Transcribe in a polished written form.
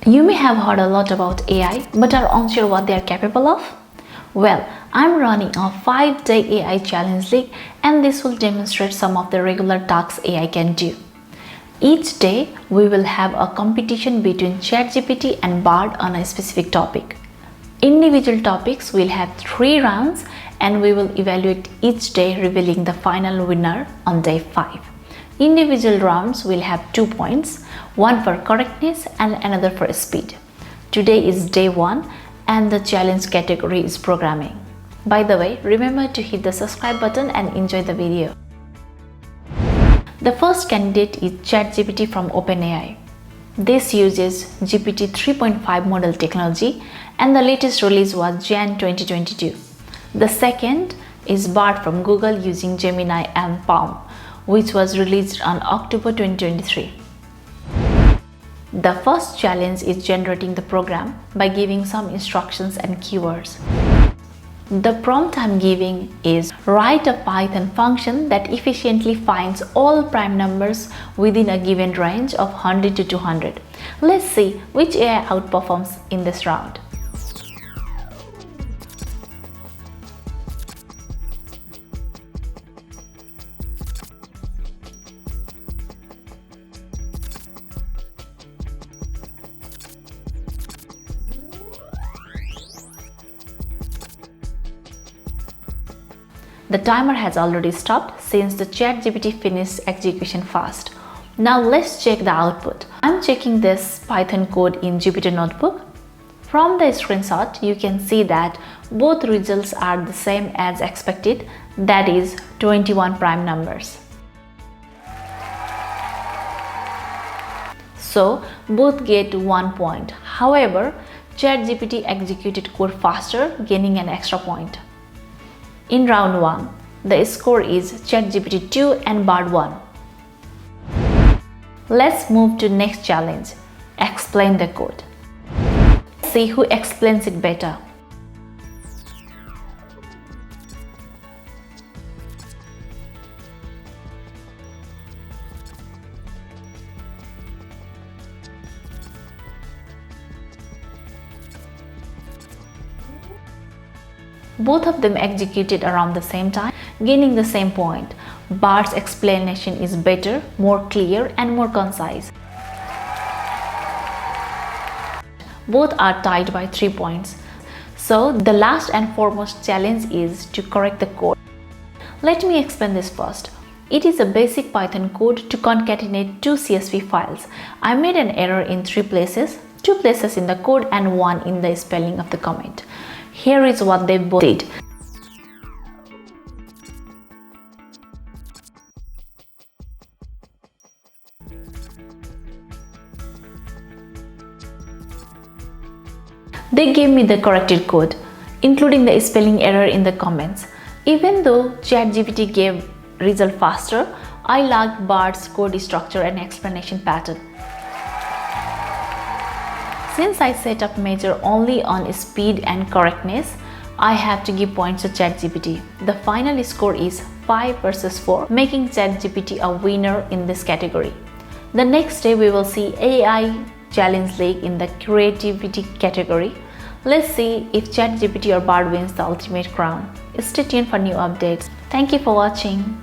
You may have heard a lot about AI but are unsure what they are capable of. Well, I'm running a 5-day AI challenge league, and this will demonstrate some of the regular tasks AI can do. Each day, we will have a competition between ChatGPT and Bard on a specific topic. Individual topics will have 3 rounds, and we will evaluate each day, revealing the final winner on day 5. Individual rounds will have 2 points, one for correctness and another for speed. Today is day 1 and the challenge category is programming. By the way, remember to hit the subscribe button and enjoy the video. The first candidate is ChatGPT from OpenAI. This uses GPT 3.5 model technology and the latest release was Jan 2022. The second is Bard from Google using Gemini and Palm, which was released on October 2023. The first challenge is generating the program by giving some instructions and keywords. The prompt I'm giving is write a Python function that efficiently finds all prime numbers within a given range of 100 to 200. Let's see which AI outperforms in this round. The timer has already stopped since the ChatGPT finished execution fast. Now let's check the output. I'm checking this Python code in Jupyter Notebook. From the screenshot, you can see that both results are the same as expected, that is 21 prime numbers. So both get 1 point. However, ChatGPT executed code faster, gaining an extra point. In round 1, the score is ChatGPT 2 and Bard 1. Let's move to next challenge, explain the code. Let's see who explains it better. Both of them executed around the same time, gaining the same point. Bard's explanation is better, more clear and more concise. Both are tied by 3 points. So the last and foremost challenge is to correct the code. Let me explain this first. It is a basic Python code to concatenate 2 CSV files. I made an error in 3 places, 2 places in the code and 1 in the spelling of the comment. Here is what they both did. They gave me the corrected code, including the spelling error in the comments. Even though ChatGPT gave result faster, I liked Bard's code structure and explanation pattern. Since I set up measure only on speed and correctness, I have to give points to ChatGPT. The final score is 5 versus 4, making ChatGPT a winner in this category. The next day we will see AI Challenge League in the creativity category. Let's see if ChatGPT or Bard wins the ultimate crown. Stay tuned for new updates. Thank you for watching.